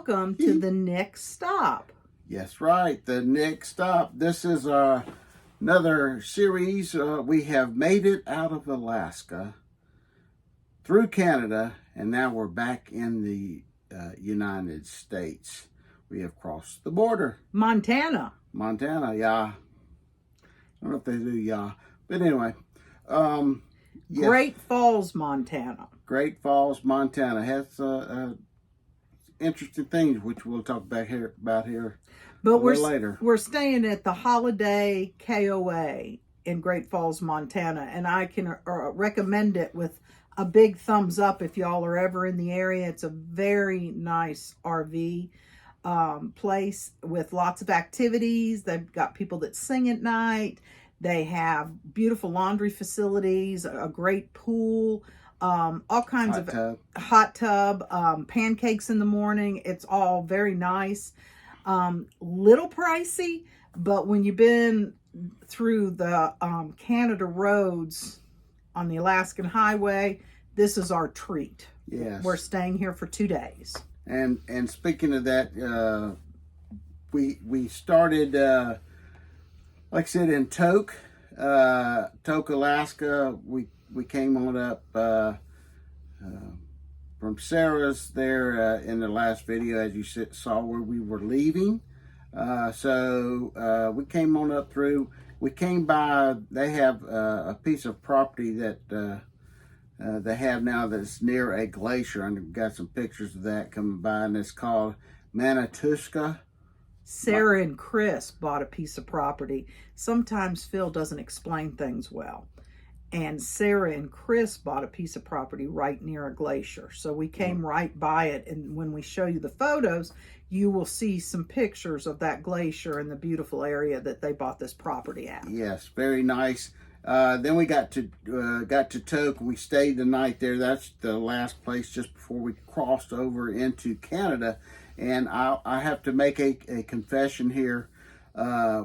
welcome to the next stop. Yes, right. The next stop. This is another series. We have made it out of Alaska, through Canada, and now we're back in the United States. We have crossed the border. Montana, yeah. I don't know if they do, yeah. But anyway. Yes. Great Falls, Montana. Great Falls, Montana has interesting things which we'll talk about here but later. We're staying at the Holiday KOA in Great Falls, Montana, and I can recommend it with a big thumbs up if y'all are ever in the area. It's a very nice RV place with lots of activities. They've got people that sing at night. They have beautiful laundry facilities, a great pool, all kinds of hot tub, pancakes in the morning. It's all very nice. Little pricey, but when you've been through the Canada roads on the Alaskan Highway, this is our treat. Yes. We're staying here for 2 days. And speaking of that, we started, like I said, in Tok, Alaska. We came on up from Sarah's there in the last video, as you saw where we were leaving. So we came on up through. We came by. They have a piece of property that they have now that's near a glacier, and I've got some pictures of that coming by, and it's called Manituska. Sarah and Chris bought a piece of property. Sometimes Phil doesn't explain things well. And Sarah and Chris bought a piece of property right near a glacier. So we came right by it. And when we show you the photos, you will see some pictures of that glacier and the beautiful area that they bought this property at. Yes, very nice. Then we got to Tok. We stayed the night there. That's the last place just before we crossed over into Canada. And I have to make a confession here.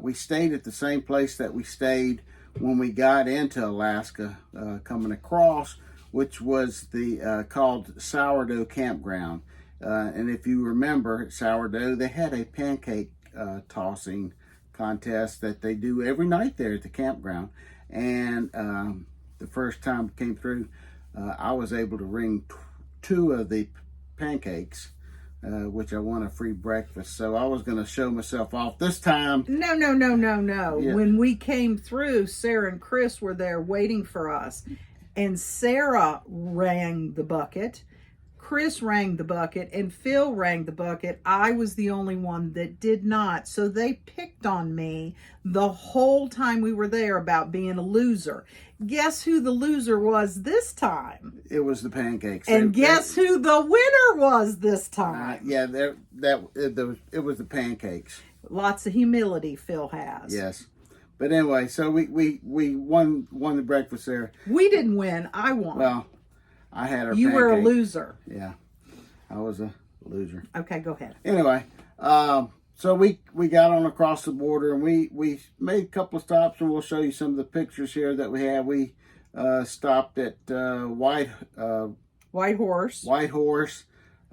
We stayed at the same place that we stayed when we got into Alaska, coming across, which was the called Sourdough Campground. And if you remember Sourdough, they had a pancake tossing contest that they do every night there at the campground. And the first time it came through, I was able to ring 2 of the pancakes, which I won a free breakfast. So I was going to show myself off this time. No. Yeah. When we came through, Sarah and Chris were there waiting for us. And Sarah rang the bucket. Chris rang the bucket, and Phil rang the bucket. I was the only one that did not. So they picked on me the whole time we were there about being a loser. Guess who the loser was this time? It was the pancakes. And guess who the winner was this time? It was the pancakes. Lots of humility Phil has. Yes. But anyway, so we won the breakfast there. We didn't win. I won. Well, I had her. You pancake. were a loser. Yeah, I was a loser. Okay, go ahead. Anyway, so we got on across the border, and we made a couple of stops, and we'll show you some of the pictures here that we have. We stopped at White Horse.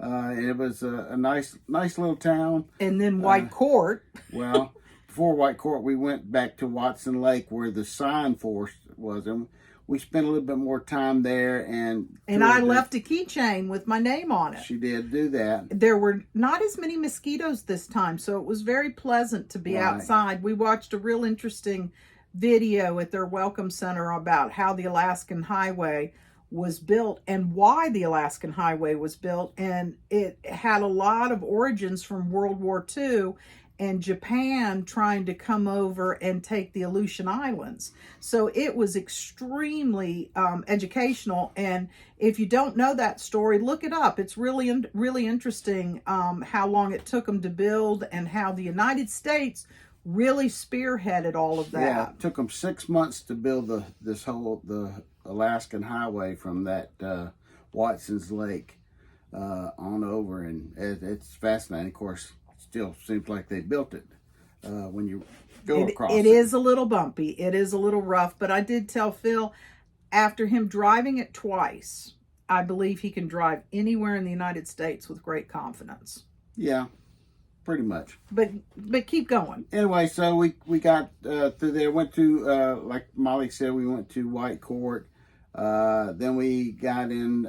And it was a nice little town. And then White Court. Well, before White Court, we went back to Watson Lake where the sign force was, and we spent a little bit more time there. And I left a keychain with my name on it. She did do that. There were not as many mosquitoes this time, so it was very pleasant to be outside. We watched a real interesting video at their Welcome Center about how the Alaskan Highway was built and why the Alaskan Highway was built. And it had a lot of origins from World War II and Japan trying to come over and take the Aleutian Islands. So it was extremely educational. And if you don't know that story, look it up. It's really interesting how long it took them to build and how the United States really spearheaded all of that. Yeah, it took them 6 months to build the Alaskan Highway from that Watson's Lake on over, and it's fascinating. Of course, still seems like they built it when you go across it. It is a little bumpy. It is a little rough, but I did tell Phil, after him driving it twice, I believe he can drive anywhere in the United States with great confidence. Yeah, pretty much. But keep going. Anyway, so we got through there. Went to like Molly said, we went to White Court. Then we got in,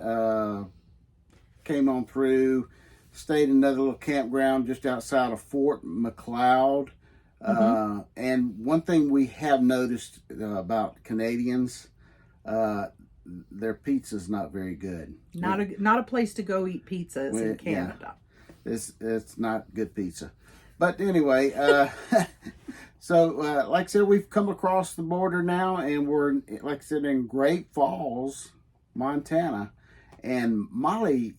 came on through, stayed in another little campground just outside of Fort McLeod. And one thing we have noticed about Canadians, their pizza's not very good. Not a place to go eat pizzas in Canada. Yeah, it's not good pizza. But anyway, so like I said, we've come across the border now, and we're, like I said, in Great Falls, Montana. And Molly,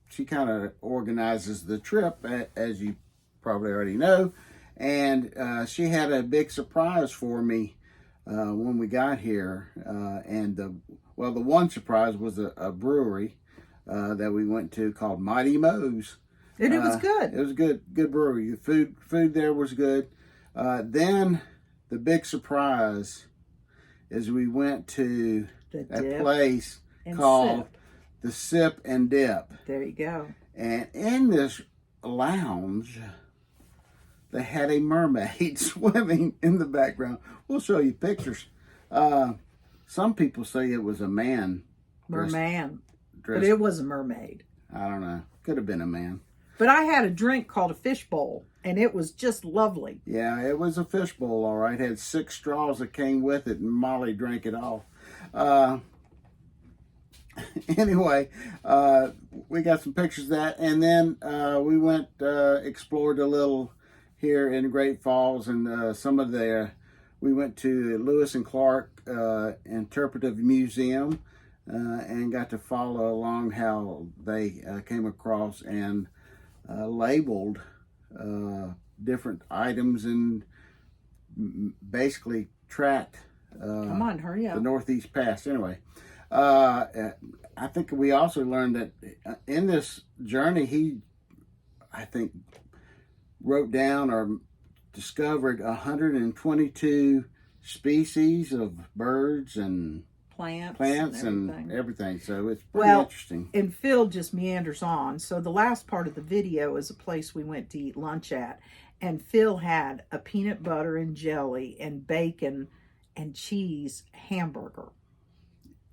she kind of organizes the trip, as you probably already know. And she had a big surprise for me when we got here. And the one surprise was a brewery that we went to called Mighty Moe's. And it was good. It was good brewery. The food there was good. Then the big surprise is we went to a place called the Sip and Dip. There you go. And in this lounge, they had a mermaid swimming in the background. We'll show you pictures. Some people say it was a man. Merman. But it was a mermaid. I don't know. Could have been a man. But I had a drink called a fishbowl, and it was just lovely. Yeah, it was a fishbowl, all right. It had 6 straws that came with it, and Molly drank it all. Anyway, we got some pictures of that, and then we went, explored a little here in Great Falls, and we went to Lewis and Clark Interpretive Museum, and got to follow along how they came across and labeled different items and basically tracked Come on, hurry up. the Northeast Pass. Anyway, I think we also learned that in this journey, he, I think, wrote down or discovered 122 species of birds and plants and everything. So it's pretty interesting. And Phil just meanders on. So the last part of the video is a place we went to eat lunch at. And Phil had a peanut butter and jelly and bacon and cheese hamburger.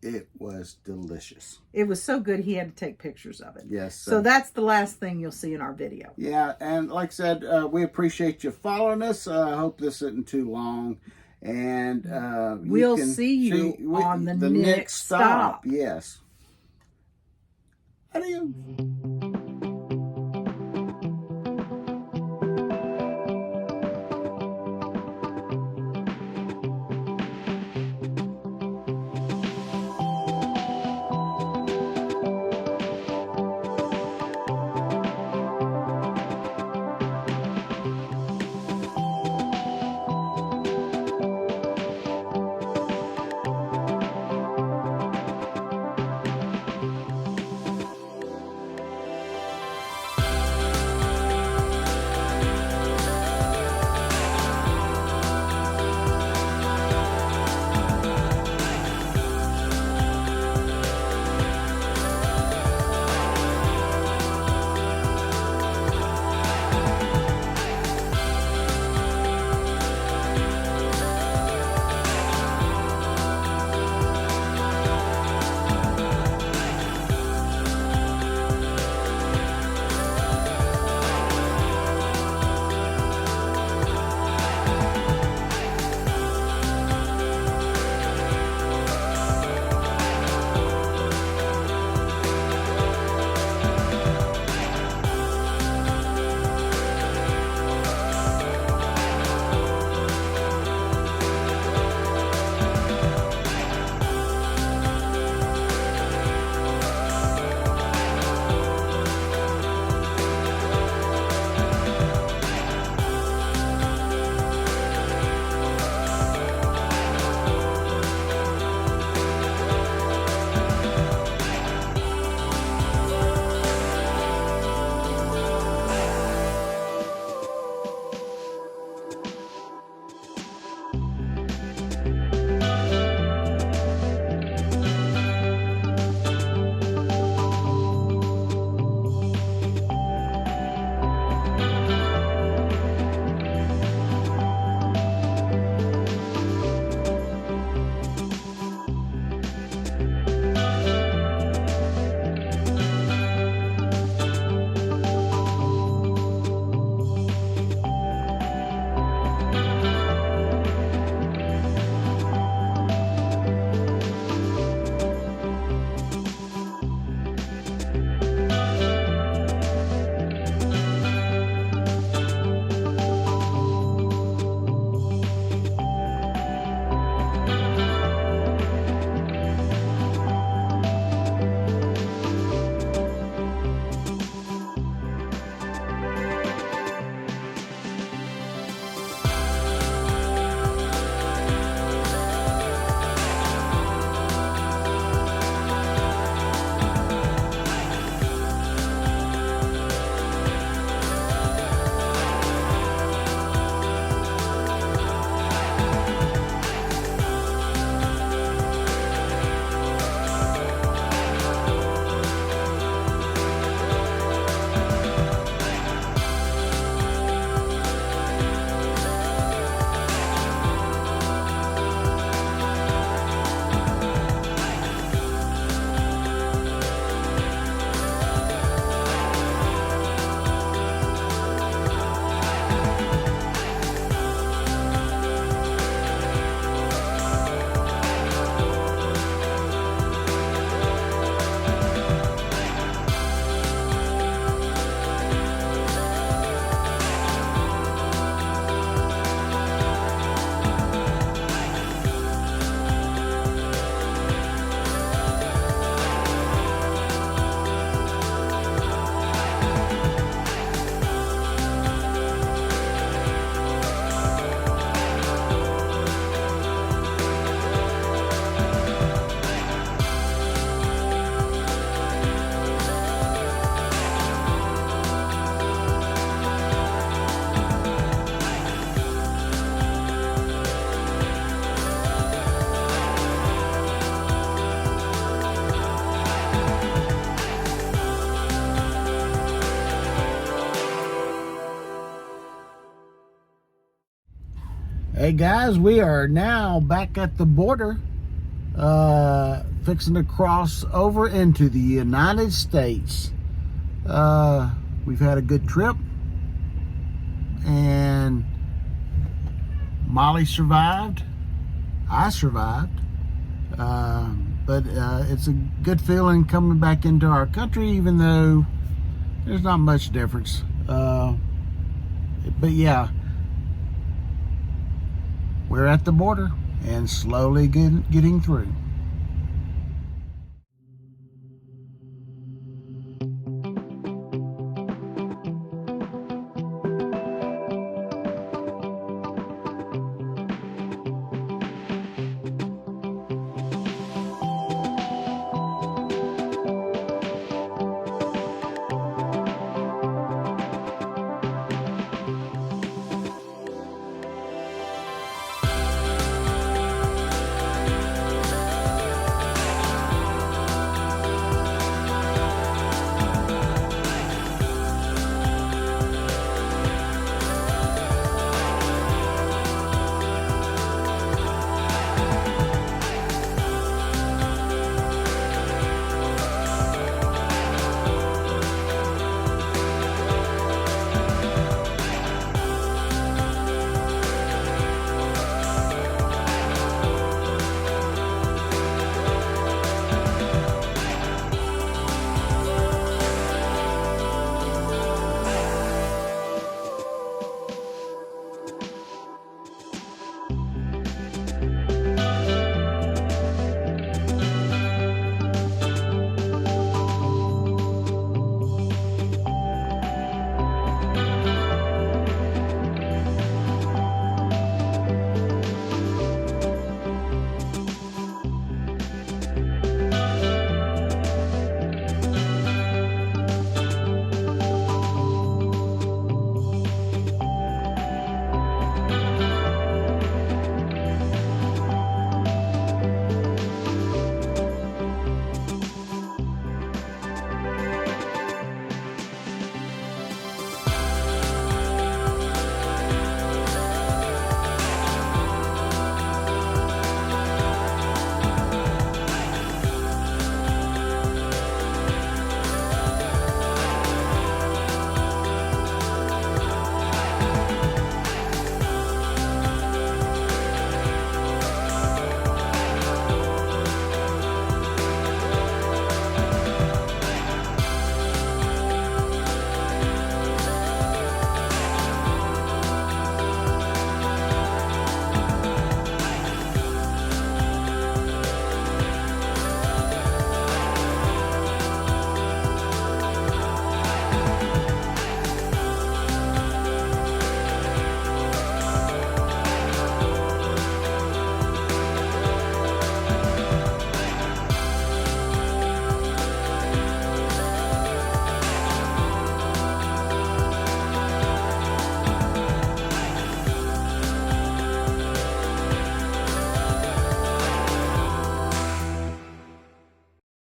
It was delicious. It was so good he had to take pictures of it. Yes. So that's the last thing you'll see in our video. Yeah, and like I said, we appreciate you following us. I hope this isn't too long. And we'll see you on the next stop. Yes. Adios. Hey guys, we are now back at the border, fixing to cross over into the United States. We've had a good trip, and Molly survived. I survived, but it's a good feeling coming back into our country, even though there's not much difference. But yeah, we're at the border and slowly getting through.